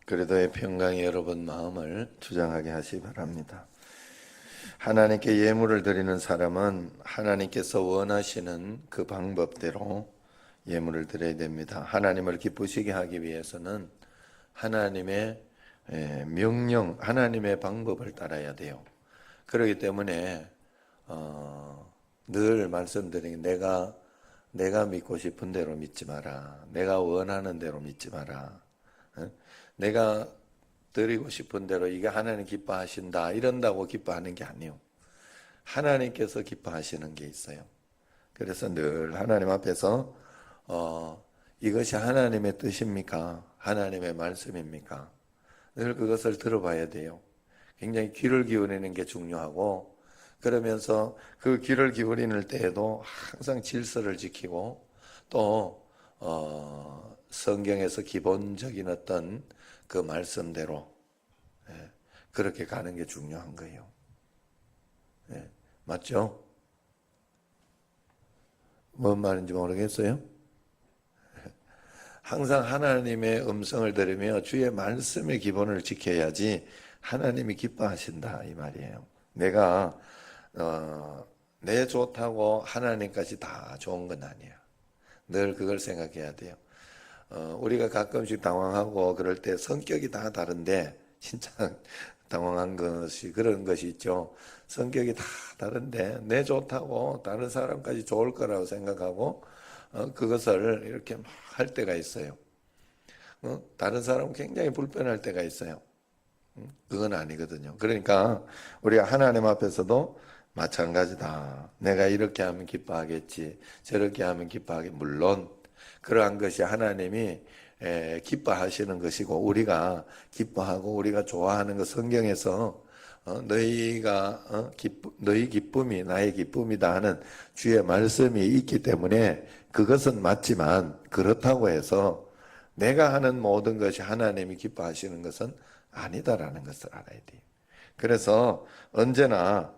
그리도의 평강이 여러분 마음을 주장하게 하시기 바랍니다. 하나님께 예물을 드리는 사람은 하나님께서 원하시는 그 방법대로 예물을 드려야 됩니다. 하나님을 기쁘시게 하기 위해서는 하나님의 명령, 하나님의 방법을 따라야 돼요. 그렇기 때문에 늘 말씀드린 내가 믿고 싶은 대로 믿지 마라. 내가 원하는 대로 믿지 마라. 내가 드리고 싶은 대로 이게 하나님 기뻐하신다 이런다고 기뻐하는 게 아니에요. 하나님께서 기뻐하시는 게 있어요. 그래서 늘 하나님 앞에서 이것이 하나님의 뜻입니까? 하나님의 말씀입니까? 늘 그것을 들어봐야 돼요. 굉장히 귀를 기울이는 게 중요하고, 그러면서 그 귀를 기울이는 때에도 항상 질서를 지키고 또 성경에서 기본적인 어떤 그 말씀대로 그렇게 가는 게 중요한 거예요. 맞죠? 뭔 말인지 모르겠어요? 항상 하나님의 음성을 들으며 주의 말씀의 기본을 지켜야지 하나님이 기뻐하신다 이 말이에요. 내가 내 좋다고 하나님까지 다 좋은 건 아니야. 늘 그걸 생각해야 돼요. 우리가 가끔씩 당황하고 그럴 때 성격이 다 다른데, 진짜 당황한 것이 그런 것이 있죠. 성격이 다 다른데 내 좋다고 다른 사람까지 좋을 거라고 생각하고 그것을 이렇게 막 할 때가 있어요. 다른 사람은 굉장히 불편할 때가 있어요. 그건 아니거든요. 그러니까 우리가 하나님 앞에서도 마찬가지다. 내가 이렇게 하면 기뻐하겠지, 저렇게 하면 기뻐하겠지. 물론 그러한 것이 하나님이 기뻐하시는 것이고 우리가 기뻐하고 우리가 좋아하는 것, 성경에서 너희 기쁨이 나의 기쁨이다 하는 주의 말씀이 있기 때문에 그것은 맞지만, 그렇다고 해서 내가 하는 모든 것이 하나님이 기뻐하시는 것은 아니다라는 것을 알아야 돼요. 그래서 언제나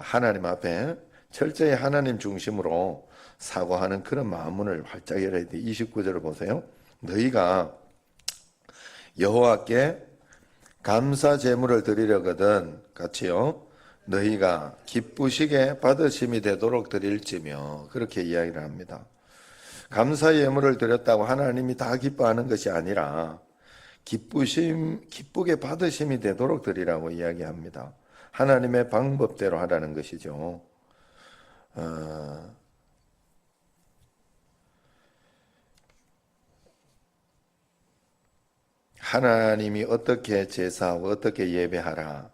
하나님 앞에 철저히 하나님 중심으로 사고하는 그런 마음문을 활짝 열어야 돼. 29절을 보세요. 너희가 여호와께 감사 제물을 드리려거든 같이요, 너희가 기쁘시게 받으심이 되도록 드릴지며, 그렇게 이야기를 합니다. 감사 예물을 드렸다고 하나님이 다 기뻐하는 것이 아니라 기쁘게 받으심이 되도록 드리라고 이야기합니다. 하나님의 방법대로 하라는 것이죠. 하나님이 어떻게 제사하고 어떻게 예배하라,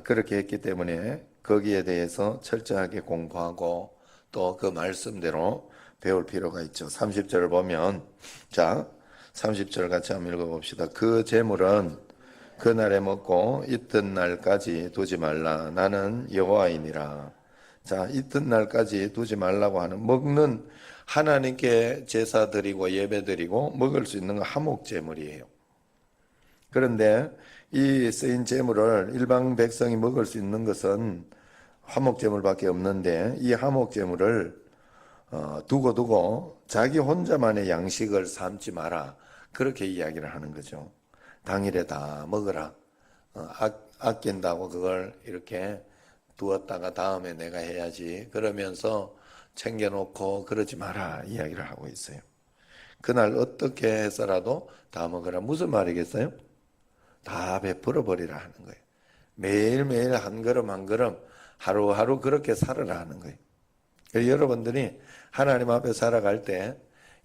그렇게 했기 때문에 거기에 대해서 철저하게 공부하고 또 그 말씀대로 배울 필요가 있죠. 30절을 보면, 자 30절 같이 한번 읽어봅시다. 그 제물은 그날에 먹고 이튿날까지 두지 말라. 나는 여호와이니라. 자, 이튿날까지 두지 말라고 하는, 먹는, 하나님께 제사 드리고 예배 드리고 먹을 수 있는 건 화목 제물이에요. 그런데 이 쓰인 제물을 일반 백성이 먹을 수 있는 것은 화목 제물밖에 없는데, 이 화목 제물을 두고 자기 혼자만의 양식을 삼지 마라, 그렇게 이야기를 하는 거죠. 당일에 다 먹어라. 아낀다고 그걸 이렇게 두었다가 다음에 내가 해야지 그러면서 챙겨놓고 그러지 마라 이야기를 하고 있어요. 그날 어떻게 해서라도 다 먹어라. 무슨 말이겠어요? 다 베풀어 버리라 하는 거예요. 매일매일 한 걸음 한 걸음 하루하루 그렇게 살아라 하는 거예요. 여러분들이 하나님 앞에 살아갈 때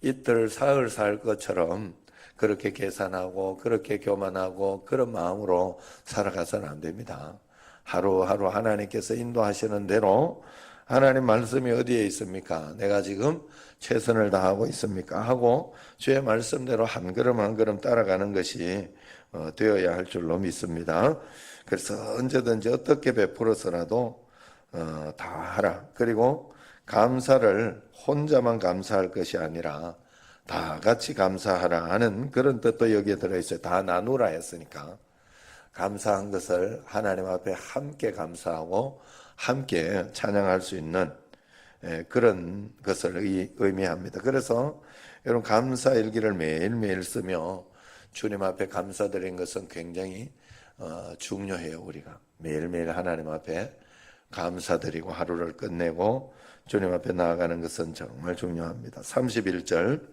이틀 사흘 살 것처럼 그렇게 계산하고 그렇게 교만하고 그런 마음으로 살아가서는 안 됩니다. 하루하루 하나님께서 인도하시는 대로, 하나님 말씀이 어디에 있습니까? 내가 지금 최선을 다하고 있습니까? 하고 주의 말씀대로 한 걸음 한 걸음 따라가는 것이 되어야 할 줄로 믿습니다. 그래서 언제든지 어떻게 베풀어서라도 다 하라. 그리고 감사를 혼자만 감사할 것이 아니라 다 같이 감사하라 하는 그런 뜻도 여기에 들어있어요. 다 나누라 했으니까 감사한 것을 하나님 앞에 함께 감사하고 함께 찬양할 수 있는 그런 것을 의미합니다. 그래서 여러분 감사 일기를 매일매일 쓰며 주님 앞에 감사드린 것은 굉장히 중요해요. 우리가 매일매일 하나님 앞에 감사드리고 하루를 끝내고 주님 앞에 나아가는 것은 정말 중요합니다. 31절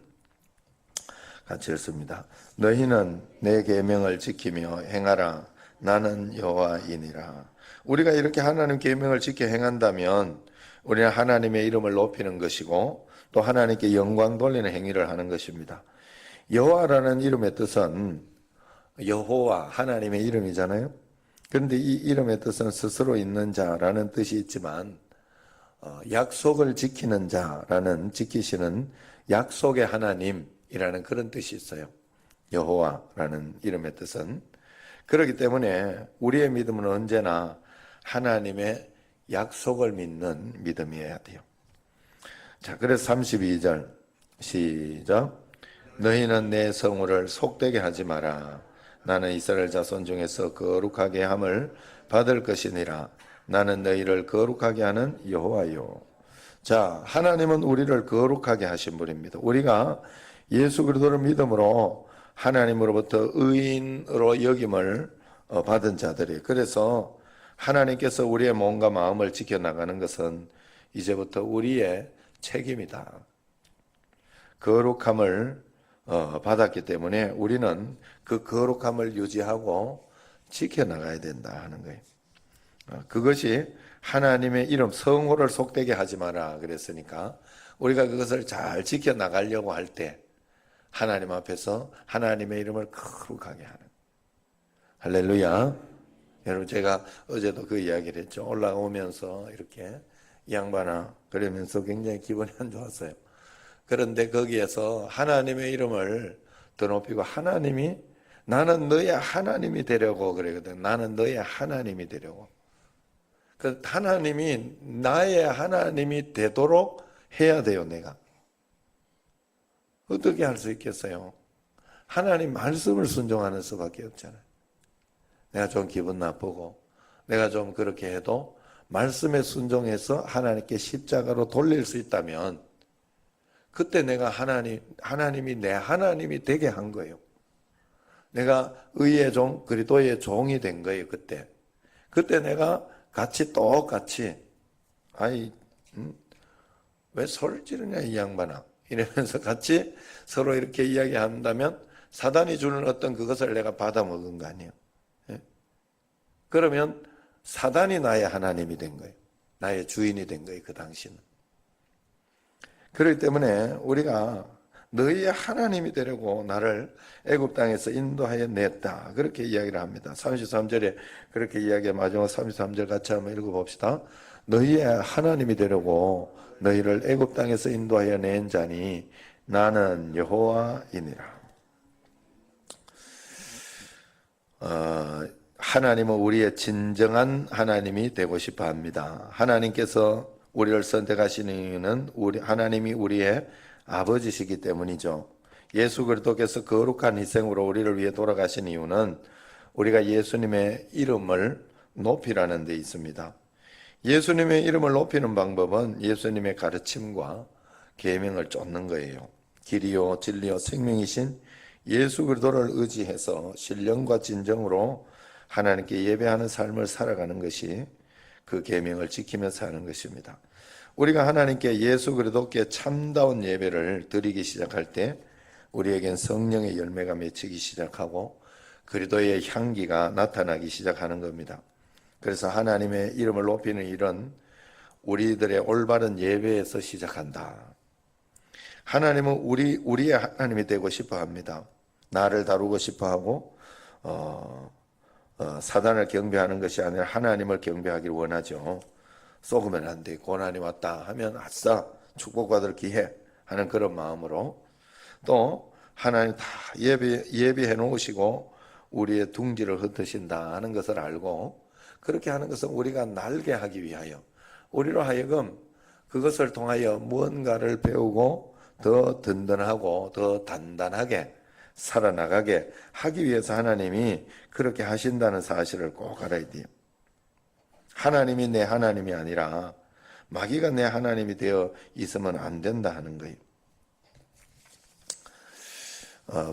같이 읽습니다. 너희는 내 계명을 지키며 행하라. 나는 여호와이니라. 우리가 이렇게 하나님 계명을 지켜 행한다면 우리는 하나님의 이름을 높이는 것이고 또 하나님께 영광 돌리는 행위를 하는 것입니다. 여호와라는 이름의 뜻은 여호와 하나님의 이름이잖아요. 그런데 이 이름의 뜻은 스스로 있는 자라는 뜻이 있지만 약속을 지키는 자라는 지키시는 약속의 하나님이라는 그런 뜻이 있어요. 여호와라는 이름의 뜻은. 그렇기 때문에 우리의 믿음은 언제나 하나님의 약속을 믿는 믿음이어야 돼요. 자, 그래서 32절 시작. 너희는 내 성호를 속되게 하지 마라. 나는 이스라엘 자손 중에서 거룩하게 함을 받을 것이니라. 나는 너희를 거룩하게 하는 여호와요. 자, 하나님은 우리를 거룩하게 하신 분입니다. 우리가 예수 그리스도를 믿음으로 하나님으로부터 의인으로 여김을 받은 자들이. 그래서 하나님께서 우리의 몸과 마음을 지켜나가는 것은 이제부터 우리의 책임이다. 거룩함을 받았기 때문에 우리는 그 거룩함을 유지하고 지켜나가야 된다 하는 거예요. 그것이 하나님의 이름 성호를 속되게 하지 마라 그랬으니까 우리가 그것을 잘 지켜나가려고 할 때 하나님 앞에서 하나님의 이름을 거룩하게 하는. 할렐루야. 여러분 제가 어제도 그 이야기를 했죠. 올라오면서 이렇게 양반아 그러면서 굉장히 기분이 안 좋았어요. 그런데 거기에서 하나님의 이름을 더 높이고 하나님이 나는 너의 하나님이 되려고 그러거든. 나는 너의 하나님이 되려고. 그 하나님이 나의 하나님이 되도록 해야 돼요. 내가. 어떻게 할 수 있겠어요? 하나님 말씀을 순종하는 수밖에 없잖아요. 내가 좀 기분 나쁘고 내가 좀 그렇게 해도 말씀에 순종해서 하나님께 십자가로 돌릴 수 있다면 그때 내가 하나님이 내 하나님이 되게 한 거예요. 내가 의의 종, 그리스도의 종이 된 거예요. 그때 내가 같이 똑같이 왜 소리를 지르냐 이 양반아 이러면서 같이 서로 이렇게 이야기한다면 사단이 주는 어떤 그것을 내가 받아먹은 거 아니에요. 예? 그러면 사단이 나의 하나님이 된 거예요. 나의 주인이 된 거예요. 그 당시는. 그렇기 때문에 우리가 너희의 하나님이 되려고 나를 애굽 땅에서 인도하여 냈다. 그렇게 이야기를 합니다. 33절에 그렇게 이야기해 마지막 33절 같이 한번 읽어봅시다. 너희의 하나님이 되려고 너희를 애굽 땅에서 인도하여 낸 자니 나는 여호와이니라. 하나님은 우리의 진정한 하나님이 되고 싶어 합니다. 하나님께서 우리를 선택하시는 이유는 하나님이 우리의 아버지시기 때문이죠. 예수 그리스도께서 거룩한 희생으로 우리를 위해 돌아가신 이유는 우리가 예수님의 이름을 높이라는 데 있습니다. 예수님의 이름을 높이는 방법은 예수님의 가르침과 계명을 쫓는 거예요. 길이요 진리요 생명이신 예수 그리스도를 의지해서 신령과 진정으로 하나님께 예배하는 삶을 살아가는 것이 그 계명을 지키며 사는 것입니다. 우리가 하나님께 예수 그리스도께 참다운 예배를 드리기 시작할 때 우리에겐 성령의 열매가 맺히기 시작하고 그리스도의 향기가 나타나기 시작하는 겁니다. 그래서 하나님의 이름을 높이는 일은 우리들의 올바른 예배에서 시작한다. 하나님은 우리의 하나님이 되고 싶어 합니다. 나를 다루고 싶어 하고 사단을 경배하는 것이 아니라 하나님을 경배하기를 원하죠. 썩으면 안 돼. 고난이 왔다 하면 아싸 축복받을 기회 하는 그런 마음으로 또 하나님 다 예비해 놓으시고 우리의 둥지를 흩으신다 하는 것을 알고 그렇게 하는 것은 우리가 날게 하기 위하여 우리로 하여금 그것을 통하여 무언가를 배우고 더 든든하고 더 단단하게 살아나가게 하기 위해서 하나님이 그렇게 하신다는 사실을 꼭 알아야 돼요. 하나님이 내 하나님이 아니라 마귀가 내 하나님이 되어 있으면 안 된다 하는 거예요.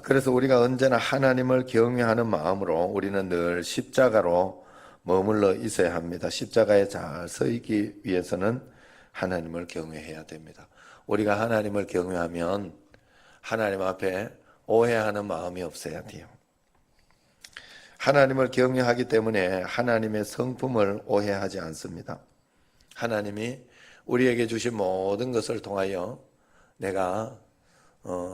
그래서 우리가 언제나 하나님을 경외하는 마음으로 우리는 늘 십자가로 머물러 있어야 합니다. 십자가에 잘 서 있기 위해서는 하나님을 경외해야 됩니다. 우리가 하나님을 경외하면 하나님 앞에 오해하는 마음이 없어야 돼요. 하나님을 경외하기 때문에 하나님의 성품을 오해하지 않습니다. 하나님이 우리에게 주신 모든 것을 통하여 내가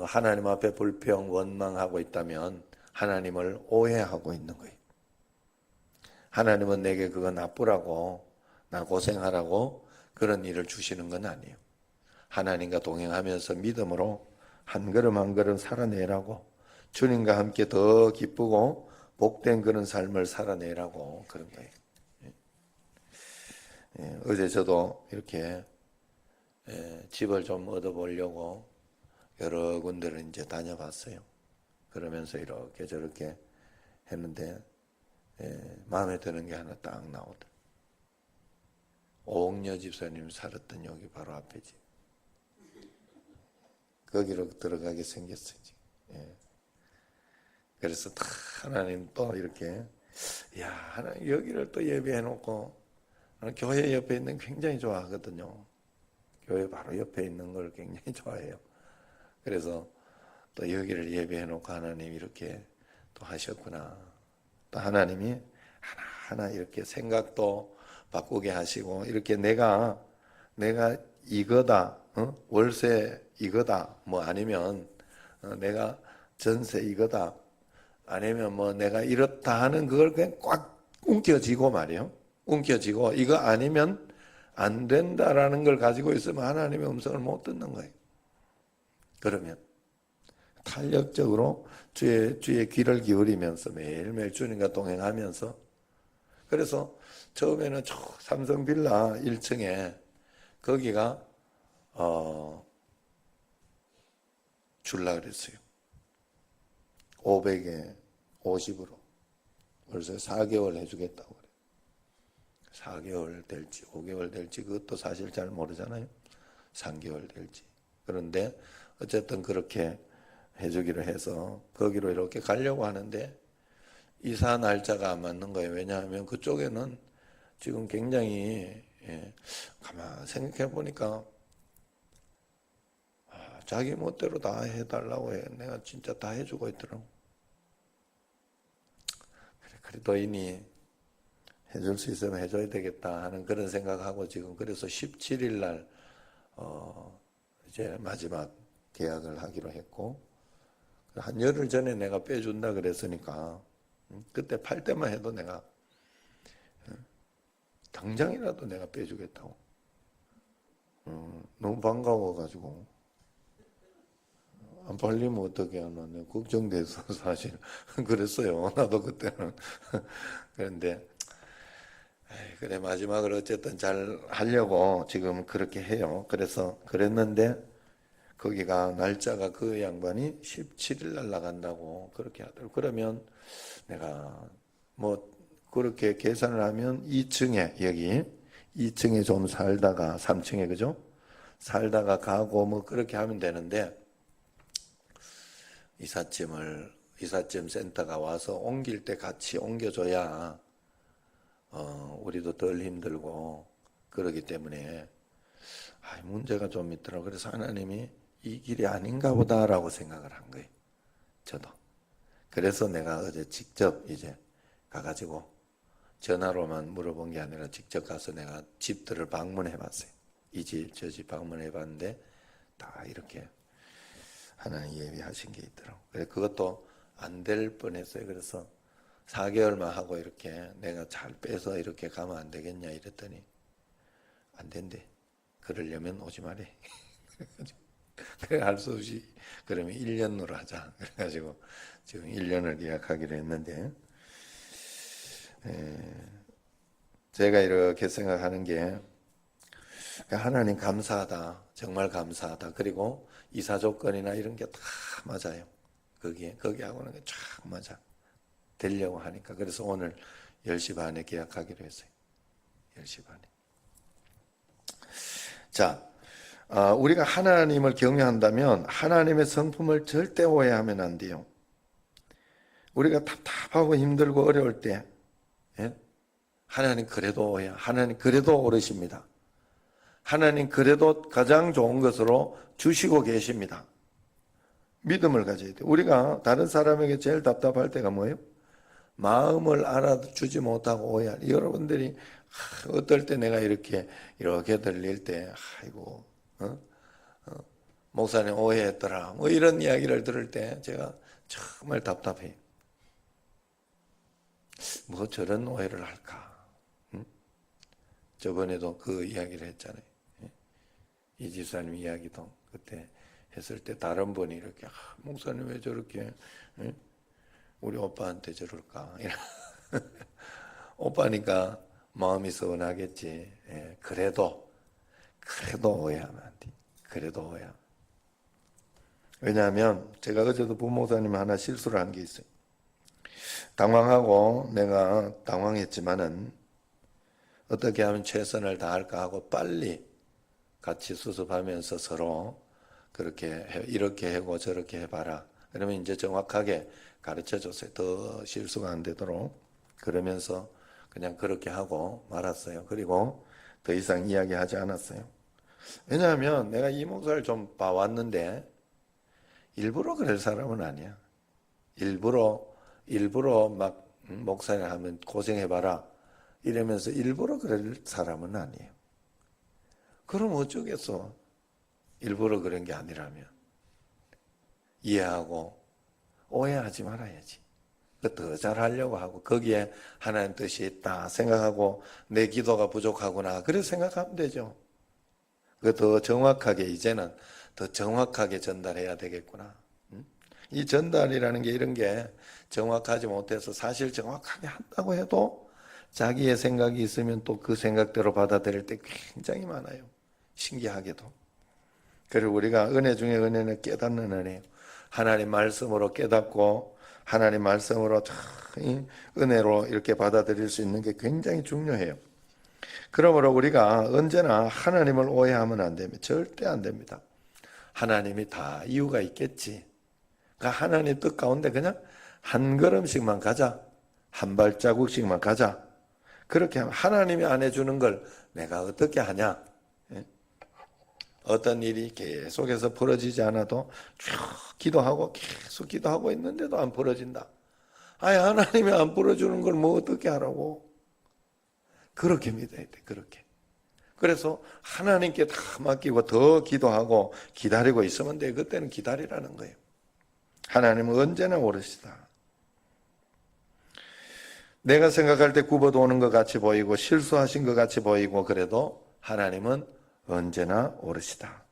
하나님 앞에 불평, 원망하고 있다면 하나님을 오해하고 있는 거예요. 하나님은 내게 그거 나쁘라고, 나 고생하라고 그런 일을 주시는 건 아니에요. 하나님과 동행하면서 믿음으로 한 걸음 한 걸음 살아내라고, 주님과 함께 더 기쁘고 복된 그런 삶을 살아내라고 그런 거예요. 어제 저도 이렇게 집을 좀 얻어보려고 여러 군데를 이제 다녀봤어요. 그러면서 이렇게 저렇게 했는데 마음에 드는 게 하나 딱 나오더라고요. 오옥녀 집사님 살았던 여기 바로 앞에 집. 거기로 들어가게 생겼어요. 그래서 다 하나님 또 이렇게 하나님 여기를 또 예배해 놓고 교회 옆에 있는 굉장히 좋아하거든요. 교회 바로 옆에 있는 걸 굉장히 좋아해요. 그래서 또 여기를 예배해 놓고 하나님 이렇게 또 하셨구나. 또 하나님이 하나하나 이렇게 생각도 바꾸게 하시고 이렇게 내가 이거다, 월세 이거다, 뭐 아니면 내가 전세 이거다, 아니면 뭐 내가 이렇다 하는 그걸 그냥 꽉 움켜쥐고 말이에요. 움켜쥐고 이거 아니면 안 된다라는 걸 가지고 있으면 하나님의 음성을 못 듣는 거예요. 그러면 탄력적으로 주의 귀를 기울이면서 매일매일 주님과 동행하면서 그래서 처음에는 저 삼성 빌라 1층에 거기가 줄라 그랬어요. 500에 50으로. 그래서 4개월 해주겠다고 그래요. 4개월 될지 5개월 될지 그것도 사실 잘 모르잖아요. 3개월 될지. 그런데 어쨌든 그렇게 해주기로 해서 거기로 이렇게 가려고 하는데 이사 날짜가 안 맞는 거예요. 왜냐하면 그쪽에는 지금 굉장히 가만 생각해 보니까 자기 멋대로 다 해달라고 해. 내가 진짜 다 해주고 있더라고. 그래도 이니 해줄 수 있으면 해줘야 되겠다 하는 그런 생각하고 지금 그래서 17일 날 이제 마지막 계약을 하기로 했고 한 열흘 전에 내가 빼준다 그랬으니까 그때 팔 때만 해도 내가 당장이라도 내가 빼주겠다고 너무 반가워가지고 안 팔리면 어떻게 하나 내가 걱정돼서 사실 그랬어요. 나도 그때는 그런데 그래 마지막으로 어쨌든 잘 하려고 지금 그렇게 해요. 그래서 그랬는데 거기가 날짜가 그 양반이 17일 날 나간다고 그렇게 하더라고요. 그러면 내가 뭐 그렇게 계산을 하면 2층에 여기 2층에 좀 살다가 3층에 그죠? 살다가 가고 뭐 그렇게 하면 되는데 이삿짐 센터가 와서 옮길 때 같이 옮겨줘야 우리도 덜 힘들고 그러기 때문에 문제가 좀 있더라고요. 그래서 하나님이 이 길이 아닌가 보다라고 생각을 한 거예요. 저도. 그래서 내가 어제 직접 이제 가가지고 전화로만 물어본 게 아니라 직접 가서 내가 집들을 방문해 봤어요. 이 집, 저 집 방문해 봤는데 다 이렇게 하나님 예비하신 게 있더라고요. 그래서 그것도 안 될 뻔했어요. 그래서 4개월만 하고 이렇게 내가 잘 빼서 이렇게 가면 안 되겠냐 이랬더니 안 된대. 그러려면 오지 말해. 그래 할 수 없이 그러면 1년으로 하자. 그래가지고 지금 1년을 예약하기로 했는데 제가 이렇게 생각하는 게 하나님 감사하다. 정말 감사하다. 그리고 이사 조건이나 이런 게 다 맞아요. 거기하고는 쫙 맞아. 되려고 하니까. 그래서 오늘 10시 반에 계약하기로 했어요. 10시 반에. 자, 우리가 하나님을 경외한다면 하나님의 성품을 절대 오해하면 안 돼요. 우리가 답답하고 힘들고 어려울 때 하나님 그래도 오해, 하나님 그래도 오르십니다. 하나님 그래도 가장 좋은 것으로 주시고 계십니다. 믿음을 가져야 돼요. 우리가 다른 사람에게 제일 답답할 때가 뭐예요? 마음을 알아주지 못하고 오해할. 여러분들이 어떨 때 내가 이렇게 들릴 때 아이고 목사님 오해했더라 뭐 이런 이야기를 들을 때 제가 정말 답답해요. 뭐 저런 오해를 할까? 저번에도 그 이야기를 했잖아요. 이 집사님 이야기도 그때 했을 때 다른 분이 이렇게 목사님 왜 저렇게 우리 오빠한테 저럴까? 오빠니까 마음이 서운하겠지. 그래도 오해하면 안 돼. 그래도 오해하면. 왜냐하면 제가 어제도 부목사님 하나 실수를 한 게 있어요. 당황하고 내가 당황했지만은 어떻게 하면 최선을 다할까 하고 빨리 같이 수습하면서 서로 그렇게 이렇게 하고 저렇게 해봐라. 그러면 이제 정확하게 가르쳐줬어요. 더 실수가 안 되도록. 그러면서 그냥 그렇게 하고 말았어요. 그리고 더 이상 이야기하지 않았어요. 왜냐하면 내가 이 목사를 좀 봐왔는데 일부러 그럴 사람은 아니야. 일부러 막 목사님 하면 고생해봐라 이러면서 일부러 그럴 사람은 아니에요. 그럼 어쩌겠어. 일부러 그런 게 아니라면 이해하고 오해하지 말아야지. 더 잘하려고 하고 거기에 하나님 뜻이 있다 생각하고 내 기도가 부족하구나 그래 생각하면 되죠. 더 정확하게 이제는 더 정확하게 전달해야 되겠구나. 이 전달이라는 게 이런 게 정확하지 못해서 사실 정확하게 한다고 해도 자기의 생각이 있으면 또 그 생각대로 받아들일 때 굉장히 많아요. 신기하게도. 그리고 우리가 은혜 중에 은혜는 깨닫는 은혜예요. 하나님 말씀으로 깨닫고 하나님 말씀으로 은혜로 이렇게 받아들일 수 있는 게 굉장히 중요해요. 그러므로 우리가 언제나 하나님을 오해하면 안 됩니다. 절대 안 됩니다. 하나님이 다 이유가 있겠지. 그러니까 하나님 뜻 가운데 그냥 한 걸음씩만 가자. 한 발자국씩만 가자. 그렇게 하면 하나님이 안 해주는 걸 내가 어떻게 하냐. 어떤 일이 계속해서 벌어지지 않아도 쭉 기도하고 계속 기도하고 있는데도 안 벌어진다. 아니 하나님이 안 벌어주는 걸 뭐 어떻게 하라고. 그렇게 믿어야 돼. 그렇게. 그래서 하나님께 다 맡기고 더 기도하고 기다리고 있으면 돼. 그때는 기다리라는 거예요. 하나님은 언제나 오르시다. 내가 생각할 때 굽어도 오는 것 같이 보이고 실수하신 것 같이 보이고 그래도 하나님은 언제나 오르시다.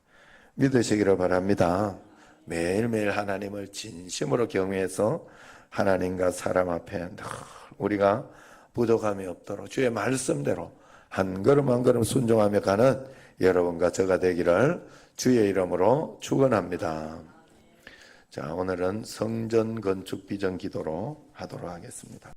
믿으시기를 바랍니다. 매일매일 하나님을 진심으로 경외해서 하나님과 사람 앞에 늘 우리가 부족함이 없도록 주의 말씀대로 한 걸음 한 걸음 순종하며 가는 여러분과 저가 되기를 주의 이름으로 축원합니다. 자, 오늘은 성전 건축 비전 기도로 하도록 하겠습니다.